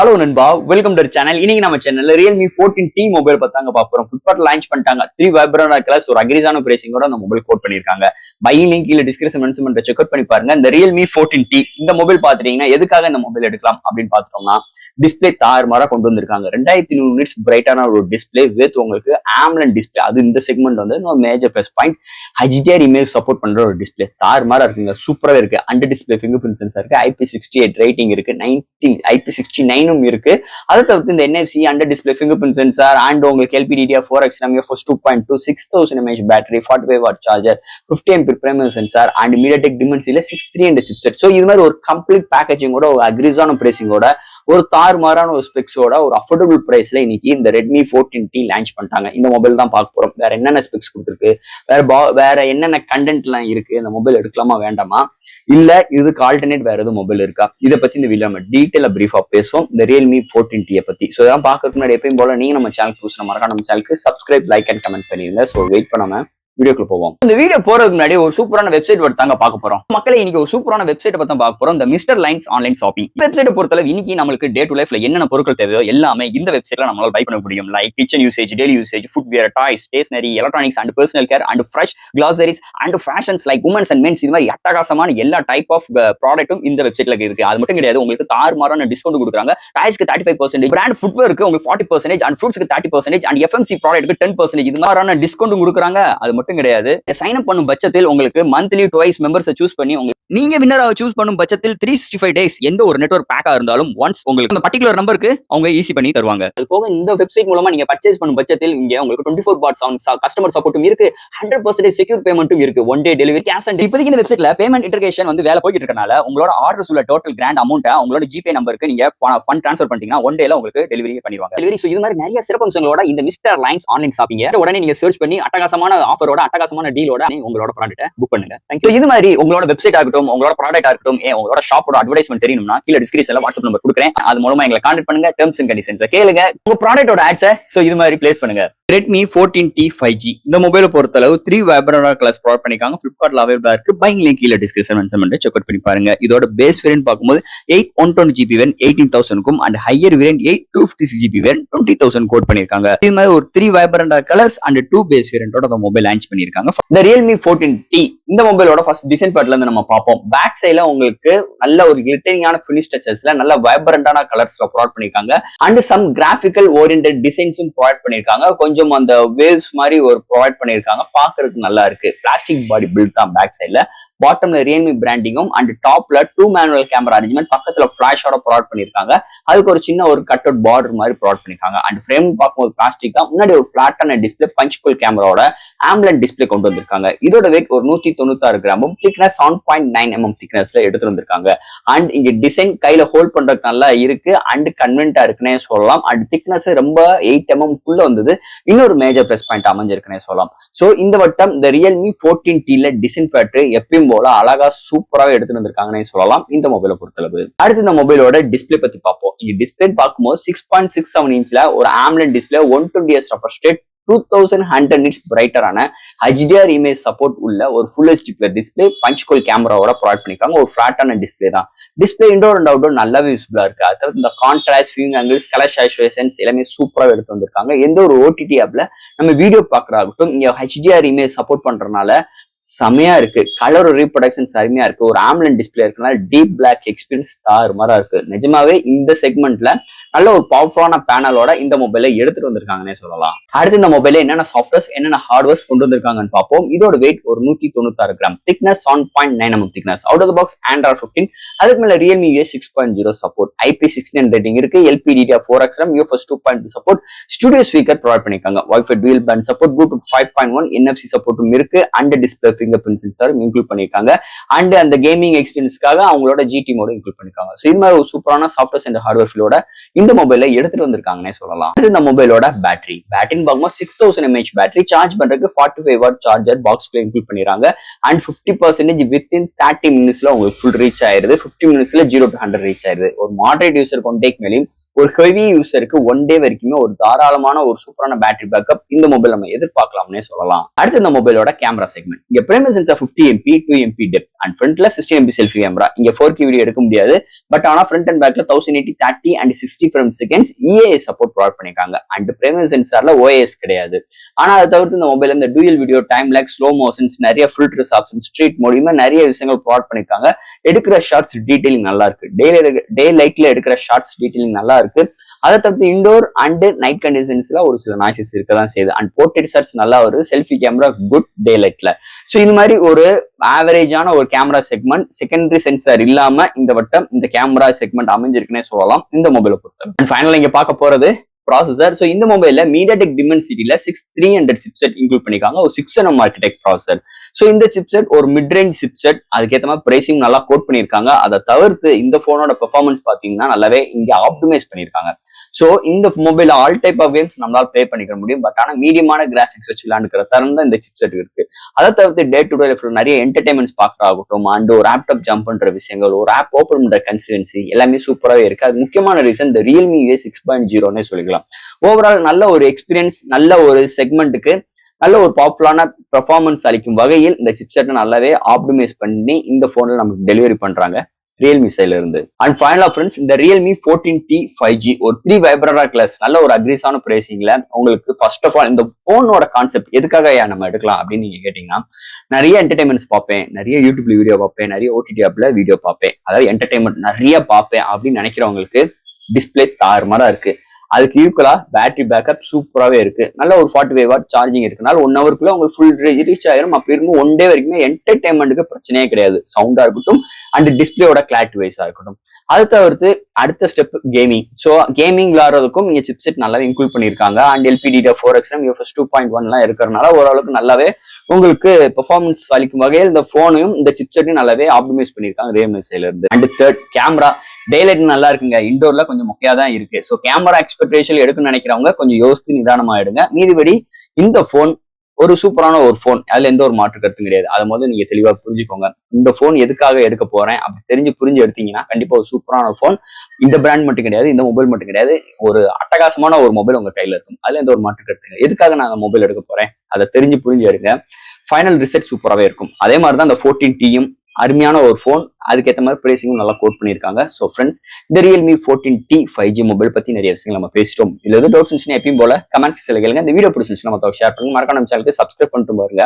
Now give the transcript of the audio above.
Hello நண்பா, welcome to channel. இன்னைக்கு நம்ம சேனல்ல Realme 14T மொபைல் பார்த்தாங்க பாக்குறோம். Flipkart லான்ச் பண்ணிட்டாங்க. 3 வைப்ரன்ட் கலர்ஸ் ஒரு அக்ரிஸான பிரைசிங்கோட அந்த மொபைல் கோட் பண்ணிருக்காங்க. பையிங் லிங்க் கீழ டிஸ்கிரிப்ஷன் மென்ஷன் பண்ற செக் அவுட் பண்ணி பாருங்க. இந்த Realme 14T இந்த மொபைல் பாத்துட்டீங்கன்னா எதுக்காக இந்த மொபைல் எடுக்கலாம் அப்படின்னு பாத்துட்டோம்னா, டிஸ்பிளே தாறுமாறா கொண்டு வந்திருக்காங்க. 2100 நிட்ஸ் பிரைட்டான ஒரு டிஸ்பிளே வித் உங்களுக்கு AMOLED டிஸ்பிளே. அது இந்த செக்மெண்ட் வந்து major plus point. HDR image support பண்ற ஒரு டிஸ்பிளே தாறுமாறா இருக்குங்க. சூப்பராவே இருக்கு. Under display finger print sensor இருக்கு. IP68 ரேட்டிங் இருக்கு. IP69 இருக்கு. அதை தவிர்த்து இந்த NFC under display finger print sensor and உங்களுக்கு LPDDR4X UFS 2.2 6000 mAh battery 45 watt charger 50 MP primary sensor and MediaTek Dimensity 6300 chipset. So இது மாதிரி ஒரு கம்ப்ளீட் பேக்கேஜிங்கோட ஒரு அக்ரிஸான பிரைசிங்கோட ஒரு தாறுமாறான ஒரு ஸ்பெக்ஸோட ஒரு அஃபோர்டபுள் பிரைஸ்ல இன்னைக்கு இந்த Redmi 14T லான்ச் பண்ணிட்டாங்க. இந்த மொபைல் தான் பார்க்க போறோம். வேற என்னென்ன ஸ்பெக்ஸ் கொடுத்துருக்கு, வேற என்னென்ன கண்டென்ட் எல்லாம் இருக்கு, இந்த மொபைல் எடுக்கலாமா வேண்டாமா, இல்ல இதுக்கு ஆல்டர்னேட் வேற எதுவும் மொபைல் இருக்கா, இதை பத்தி இந்த வீடியோ நம்ம டீட்டெயிலா பிரீஃபா பேசுவோம். இந்த Realme 14T பத்தி. ஸோ இதெல்லாம் பார்க்கறதுக்கு முன்னாடி எப்பயும் போல நீங்க நம்ம சேனல் புதுசு மறக்காம நம்ம சேனலுக்கு சப்ஸ்கிரைப், லைக் அண்ட் கமெண்ட் பண்ணிருங்க. ஸோ வெயிட் பண்ணாம வீடியோக்குள்ள போவோம். இந்த வீடியோ போறதுக்கு முன்னாடி ஒரு சூப்பரான வெப்சைட் தாங்க பார்க்க போறோம். மக்களே, இன்னைக்கு ஒரு சூப்பரான வெப்சைட் பத்தி பார்க்க போறோம். இந்த mister lines online shopping website பொறுத்தளவு இன்னைக்கு நம்மளுக்கு டே டு லைஃப்ல என்னென்ன பொருட்கள் தேவையோ எல்லாமே இந்த வெப்சைட்ல நம்மளால பை பண்ண முடியும். Like kitchen usage, daily usage, footwear, toys, stationery, electronics and personal care and fresh groceries and fashions like women's and men's. இது மாதிரி அட்டகாசமான எல்லா டைப் ஆஃப் ப்ராடக்ட்டும் இந்த வெப்சைட்ல இருக்கு. அது மட்டும் கிடையாது, உங்களுக்கு தாறுமாறான டிஸ்கவுண்ட் கொடுக்குறாங்க. டாய்ஸ்க்கு 35%, பிராண்ட் ஃபுட்வேருக்கு உங்களுக்கு 40% அண்ட் ஃப்ரூட்ஸ்க்கு 30% அண்ட் FMC ப்ராடக்ட்க்கு 10%. இது மாதிரியான டிஸ்கவுண்ட் கொடுக்குறாங்க. அது மட்டும் கிடையாது, சைன் அப் பண்ணும் பட்சத்தில் உங்களுக்கு மந்த்லி ட்வைஸ் மெம்பர்ஸை சூஸ் பண்ணி நீங்க வின்னராக சூஸ் பண்ணும் பட்சத்தில் 365 டேஸ் எந்த ஒரு நெட்வொர்க் பேக்கா இருந்தாலும் ஒன்ஸ் உங்களுக்கு அந்த பர்டிகுலர் நம்பருக்கு அவங்க ஈஸி பண்ணி தருவாங்க. அது போக இந்த வெப்சைட் மூலமா நீங்க பர்ச்சேஸ் பண்ணும் பட்சத்தில் இங்க உங்களுக்கு 24/7 கஸ்டமர் சப்போர்ட்டும் இருக்கு. 100% செக்யூர் பேமெண்ட்டும் இருக்கு. One day delivery, cash on. இப்போதைக்கு இந்த வெப்சைட்ல பேமெண்ட் இன்டகிரேஷன் வந்து வேலை போயிட்டு இருக்கனால உங்களோட ஆர்டர்ஸ் உள்ள டோட்டல் கிராண்ட் அமௌண்ட்டை உங்களோட ஜிபே நம்பருக்கு நீங்க ஃபண்ட் ட்ரான்ஸ்ஃபர் பண்ணிட்டீங்கன்னா ஒன் டேல உங்களுக்கு டெலிவரி பண்ணிடுவாங்க. டெலிவரி. ஸோ இது மாதிரி நிறைய சிறப்பம்சங்களோட இந்த மிஸ்டர் லைன்ஸ் ஆன்லைன் ஷாப்பிங் உடனே நீங்க சர்ச் பண்ணி அட்டகாசமான ஆஃபரோட அட்டகாசமான டீலோட உங்களோட ப்ராடக்ட்டை புக் பண்ணுங்க. தேங்க்யூ. இது மாதிரி உங்களோட வெப்சைட் ஆகட்டும், உங்களோட ப்ராடக்ட் ஆகட்டும், உங்களோட ஷாப்போட அட்வர்டைஸ்மெண்ட் தெரியணும்னா கீழ டிஸ்கிரிப்ஷன்ல வாட்ஸ்அப் நம்பர் கொடுக்குறேன். அது மூலமா எங்களை கான்டாக்ட் பண்ணுங்க. டெர்ம்ஸ் அண்ட் கண்டிஷன்ஸ் கேளுங்க. உங்க ப்ராடக்ட்டோட ஆட்ஸை சோ இது மாதிரி பிளேஸ் பண்ணுங்க. Redmi 14T 5G இந்த மொபைலை பொறுத்தளவு 3 வைப்ரன்ட் கலர்ஸ் ப்ரொவைட் பண்ணிருக்காங்க. Flipkartல அவைலபிளா இருக்கு. பையிங் லிங்க் கீழ டிஸ்கிரிப்ஷன் மென்ஷன் பண்ணி செக் அவுட் பண்ணி பாருங்க. இதோட பேஸ் வேரியன்ட் பார்க்கும்போது 8/120GB வேரியன்ட் 18,000க்கும் and higher variant 8/256GB variant 20,000 quote பண்ணிருக்காங்க. இது மாதிரி ஒரு 3 வைப்ரன்ட் கலர்ஸ் அண்ட் 2 பேஸ் வேரியன்ட்டோட இந்த மொபைல் லான்ச் பண்ணிருக்காங்க. இந்த Realme 14T இந்த மொபைலோட ஃபர்ஸ்ட் டிசைன் பார்ட்ல இருந்து நம்ம பார்ப்போம். பேக் சைடுல உங்களுக்கு நல்ல ஒரு கிளிட்டரிங்கான ஃபினிஷ் டச்சஸ்ல நல்ல வைப்ரண்டான கலர்ஸ்ல ப்ரொவைட் பண்ணிருக்காங்க அண்ட் சம் கிராபிக்கல் ஓரியன்டட் டிசைன்ஸும் ப்ரொவைட் பண்ணிருக்காங்க. கொஞ்சம் அந்த வேவ்ஸ் மாதிரி ஒரு ப்ரொவைட் பண்ணிருக்காங்க. பாக்குறதுக்கு நல்லா இருக்கு. பிளாஸ்டிக் பாடி பில்ட் தான் பேக் சைடுல. பாட்டம்ல Realme பிராண்டிங்கும் அண்ட் டாப்ல 2 மேனுவல் கேமரா அரேஞ்ச்மெண்ட், பக்கத்துல ஃபிளாஷோட ப்ரொவைட் பண்ணிருக்காங்க. அதுக்கு ஒரு சின்ன ஒரு கட் அவுட் பார்டர் மாதிரி ப்ரொவைட் பண்ணிருக்காங்க. அண்ட் ஃப்ரேம் பார்க்கும்போது பிளாஸ்டிக் தான். முன்னாடி ஒரு பிளாட்டான டிஸ்பிளே பஞ்ச்குல் கேமராவோட AMOLED டிஸ்பிளே கொண்டு வந்திருக்காங்க. இதோட வெயிட் ஒரு 196 கிராமும், திக்னஸ் 7.9 mm திக்னஸ்ல எடுத்து வந்திருக்காங்க. அண்ட் இங்க டிசைன் கையில ஹோல்ட் பண்றதுக்கு நல்லா இருக்கு அண்ட் கன்வென்ட்டா இருக்குன்னே சொல்லலாம். அண்ட் திக்னஸ் ரொம்ப 8 mm குள்ள வந்தது. இன்னொரு மேஜர் பிளஸ் பாயிண்ட் அமைஞ்சிருக்குன்னே சொல்லலாம். சோ இந்த வட்டம் இந்த Realme 14T டிசைன் பேட்டரி எப்பயும் போல அழகா சூப்பராவே எடுத்துட்டு வந்திருக்காங்கன்னே சொல்லலாம் இந்த மொபைலை பொறுத்தளவு. அடுத்து இந்த மொபைலோட டிஸ்பிளே பத்தி பார்ப்போம். இங்க டிஸ்பிளே பார்க்கும்போது 6.67 இன்ச்ல ஒரு AMOLED display 120Hz refresh rate 2100 nits பிரைட்டரான HDR இமேஜ் சப்போர்ட் உள்ள ஒரு ஃபுல் HD டிஸ்பிளே பஞ்ச்குல் கேமராவோட ப்ரொவைட் பண்ணிருக்காங்க. ஒரு ஃபிளாட்டான டிஸ்பிளே தான். டிஸ்பிளே இன்டோர் அண்ட் அவுட்டோர் நல்லாவே விசிபிளா இருக்கு. அதாவது இந்த கான்ட்ராஸ்ட், வியூயிங் ஆங்கிள்ஸ், கலர் சாச்சுரேஷன்ஸ் எல்லாமே சூப்பரா எடுத்து வந்திருக்காங்க. எந்த ஒரு OTT ஆப்ல நம்ம வீடியோ பாக்குறாகட்டும் இங்க HDR இமேஜ் சப்போர்ட் பண்றதுனால செமையா இருக்கு. கலர் ரீப்ரொடக்ஷன்ஸ் அருமையா இருக்கு. ஒரு AMOLED டிஸ்பிளே இருக்கனால டீப் பிளாக் எக்ஸ்பீரியன்ஸ் தாறுமாறா இருக்கு. நிஜமாவே இந்த செக்மெண்ட்ல நல்ல ஒரு பவர்ஃபுல்லான பேனலோட இந்த மொபைலை எடுத்துட்டு வந்திருக்காங்கன்னே சொல்லலாம். அடுத்து இந்த மொபைல என்னென்ன சாஃப்ட்வேர்ஸ் என்னென்ன ஹார்ட்வேர்ஸ் கொண்டு வந்திருக்காங்கன்னு பார்ப்போம். இதோட வெயிட் ஒரு 196 gram, thickness 7.9 mm thickness, out of the box Android 15. அதுக்கு மேல Realme UFS 6.0 support, IP69 rating இருக்கு, LPDDR4X UFS 2.2 support, studio speaker provide பண்ணிருக்காங்க, Wi-Fi dual band support, Bluetooth 5.1, NFC சப்போர்ட்டும் இருக்கு, and display finger print sensor include பண்ணிருக்காங்க. And அந்த gaming எக்ஸ்பீரியன்ஸ்க்காக அவங்களோட GT மோட include பண்ணிருக்காங்க. சோ இது மாதிரி ஒரு சூப்பரான சாஃப்ட்வேர்ஸ் அண்ட் ஹார்ட்வேர் ஃபீலோட இந்த மொபைலை எடுத்துட்டு வந்திருக்காங்கன்னே சொல்லலாம். இந்த மொபைலோட பேட்டரின்னு பார்க்கும்போது 6000 mAh பேட்டரி, சார்ஜ் பண்றதுக்கு 45 வாட் சார்ஜர் பாக்ஸ்ல இன்க்ளூட் பண்ணிடுறாங்க. அண்ட் 50% வித்தின் 30 மினிட்ஸ்ல உங்களுக்கு ஃபுல் ரீச் ஆயிருது. 50 மினிட்ஸ்ல 0 to 100 ரீச் ஆயிருது. ஒரு மாடரேட் யூசர் கொண்டேக் மேலேயும் ஒரு ஹெவி யூசருக்கு 1 டே வரைக்குமே ஒரு தாராளமான ஒரு சூப்பரான பேட்டரி பேக்கப் இந்த மொபைல் நம்ம எதிர்பார்க்கலாம்னே சொல்லலாம். அடுத்து இந்த மொபைலோட கேமரா செக்மெண்ட். இங்க primary sensor 50 MP 2 MP depth and ஃப்ரண்ட்ல 60 MP செல்ஃபி கேமரா. இங்க 4K வீடியோ எடுக்க முடியாது, பட் ஆனா ஃப்ரண்ட் அண்ட் பேக்ல 1080 30 and 60 frame seconds EAS support provide பண்ணிருக்காங்க. அண்ட் பிரைமரி சென்சார்ல OIS கிடையாது. ஆனா அதை தவிர்த்து இந்த மொபைல் இந்த டூயல் வீடியோ, டைம் லேக், ஸ்லோ மோஷன்ஸ், நிறைய ஃபில்டர்ஸ் ஆப்ஷன், ஸ்ட்ரீட் மோட், இந்த நிறைய விஷயங்கள் ப்ரொவைட் பண்ணிருக்காங்க. எடுக்கிற ஷார்ட்ஸ் டீடைலிங் நல்லா இருக்கு. டே லைட்ல எடுக்கிற ஷார்ட்ஸ் டீடைலிங் நல்லா இருக்கு. அதை தவிர்த்து இண்டோர் அண்ட் நைட் கண்டிஷன்ஸ்ல ஒரு சில நாய்ஸஸ் இருக்கதான் செய்யுது. அண்ட் போர்ட்ரேட் ஷார்ட்ஸ் நல்லா வருது. செல்ஃபி கேமரா குட் டே லைட்ல. ஸோ இந்த மாதிரி ஒரு ஆவரேஜான ஒரு கேமரா செக்மெண்ட், செகண்டரி சென்சார் இல்லாம இந்த வட்டம் இந்த கேமரா செக்மெண்ட் அமைஞ்சிருக்குன்னே சொல்லலாம் இந்த மொபைலை பொறுத்த. அண்ட் ஃபைனலா இங்க பார்க்க போறது ப்ராசஸர். ஸோ இந்த மொபைல்ல MediaTek Dimensity-ல 6300 சிப்செட் இன்க்ளூட் பண்ணிருக்காங்க. ஒரு 6nm ஆர்கிடெக்ட் ப்ராசஸர். ஸோ இந்த சிப்செட் ஒரு மிட் ரேஞ்ச் சிப்செட், அதுக்கேற்ற மாதிரி பிரைசிங் நல்லா கோட் பண்ணிருக்காங்க. அதை தவிர்த்து இந்த போனோட பெர்ஃபார்மன்ஸ் பாத்தீங்கன்னா நல்லாவே இங்க ஆப்டிமைஸ் பண்ணிருக்காங்க. ஸோ இந்த mobile all type of games நம்மளால ப்ளே பண்ணிக்க முடியும், பட் ஆனா மீடியமான கிராபிக்ஸ் வச்சு விளையாண்டுக்கிற தரம் தான் இந்த சிப்செட் இருக்கு. அதை தவிர்த்து டே டு டே லைஃப்ல நிறைய என்டர்டைன்மெண்ட்ஸ் பார்க்கறாகட்டும், அண்ட் ஒரு ஆப்டாப் ஜம்ப் பண்ற விஷயங்கள், ஒரு ஆப் ஓப்பன் பண்ற கன்சிஸ்டன்சி எல்லாமே சூப்பராகவே இருக்கு. அது முக்கியமான ரீசன் இந்த Realme A 6.0ன்னே சொல்லிக்கலாம். ஓவரால் நல்ல ஒரு எக்ஸ்பீரியன்ஸ், நல்ல ஒரு செக்மெண்ட்டுக்கு நல்ல ஒரு பாப்புலரான பெர்ஃபார்மன்ஸ் அளிக்கும் வகையில் இந்த சிப்செட்டை நல்லாவே ஆப்டிமைஸ் பண்ணி இந்த போன்ல நமக்கு டெலிவரி பண்றாங்க Realme சைட்ல இருந்து. அண்ட் ஃபைனலா ஃப்ரெண்ட்ஸ், இந்த Realme 14T 5G ஒரு 3 வைப்ரரா கிளாஸ் நல்ல ஒரு அக்ரிஸான பிரைசிங்ல உங்களுக்கு ஃபர்ஸ்ட் ஆஃப் ஆல் இந்த போனோட கான்செப்ட் எதுக்காக நம்ம எடுக்கலாம் அப்படின்னு நீங்க கேட்டீங்கன்னா, நிறைய என்டர்டைன்மெண்ட்ஸ் பார்ப்பேன், நிறைய யூடியூப்ல வீடியோ பார்ப்பேன், நிறைய OTT ஆப்ல வீடியோ பார்ப்பேன், அதாவது என்டர்டைன்மெண்ட் நிறைய பார்ப்பேன் அப்படின்னு நினைக்கிறவங்களுக்கு டிஸ்பிளே தாறுமாறா இருக்கு. அதுக்கு ஈக்குவலா பேட்டரி பேக்கப் சூப்பராகவே இருக்கு. நல்ல ஒரு 45 வாட் சார்ஜிங் இருக்குனால 1 ஹவருக்குள்ள உங்களுக்கு ஃபுல் ரீச் ஆயிரும். அப்படி இருக்கும் 1 டே வரைக்குமே என்டர்டைன்மெண்ட்டுக்கு பிரச்சனையே கிடையாது. சவுண்டா இருக்கட்டும் அண்ட் டிஸ்பிளேயோட கிளாரிட்டி வைஸா இருக்கட்டும். அதை தவிர்த்து அடுத்த ஸ்டெப் கேமிங். ஸோ கேமிங் விளாடுறதுக்கும் இங்க சிப்செட் நல்லாவே இன்க்ளூட் பண்ணிருக்காங்க. அண்ட் LPDDR4X UFS 2.1 இருக்கிறதுனால ஓரளவுக்கு நல்லாவே உங்களுக்கு பெர்ஃபார்மன்ஸ் அளிக்கும் வகையில் இந்த போனையும் இந்த சிப்செட்டையும் நல்லாவே ஆப்டிமைஸ் பண்ணிருக்காங்க Realme சைட்ல இருந்து. And third camera. டேலைட் நல்லா இருக்குங்க, இண்டோர்ல கொஞ்சம் மொக்கையா தான் இருக்கு. ஸோ கேமரா எக்ஸ்பெக்டேஷன் எடுக்கணும்னு நினைக்கிறவங்க கொஞ்சம் யோசித்து நிதானமா எடுங்க. மீதிபடி இந்த போன் ஒரு சூப்பரான ஒரு போன், அதுல எந்த ஒரு மாற்று கருத்தும் கிடையாது. அதை முதல்ல நீங்க தெளிவா புரிஞ்சுக்கோங்க. இந்த போன் எதுக்காக எடுக்க போறேன் அப்படி புரிஞ்சு எடுத்தீங்கன்னா கண்டிப்பா ஒரு சூப்பரான போன். இந்த பிராண்ட் மட்டும் கிடையாது, இந்த மொபைல் மட்டும் கிடையாது, ஒரு அட்டகாசமான ஒரு மொபைல் உங்க கையில இருக்கும். அதுல எந்த ஒரு மாற்று கருத்து. எதுக்காக நான் அந்த மொபைல் எடுக்க போறேன் அதை புரிஞ்சு எடுங்க. ஃபைனல் ரிசல்ட் சூப்பராகவே இருக்கும். அதே மாதிரி தான் இந்த 14Tயும் அருமையான ஒரு போன், அதுக்கேற்ற மாதிரி பிரைசிங்கும் நல்லா கோட் பண்ணியிருக்காங்க. ஸோ ஃப்ரெண்ட்ஸ், இந்த Realme 14T 5G மொபைல் பத்தி நிறைய விஷயங்கள் நம்ம பேசிட்டோம். இதுல எது டவுட்ஸ் இருந்துச்சுன்னா எப்பயும் போல கமெண்ட்ஸ் கேளுங்க. இந்த வீடியோ பிடிச்சிருந்துச்சுன்னா மற்றவங்க ஷேர் பண்ணுங்க. மறக்காம நம்ம சேனலுக்கு சப்ஸ்கிரைப் பண்ணிட்டு பாருங்க.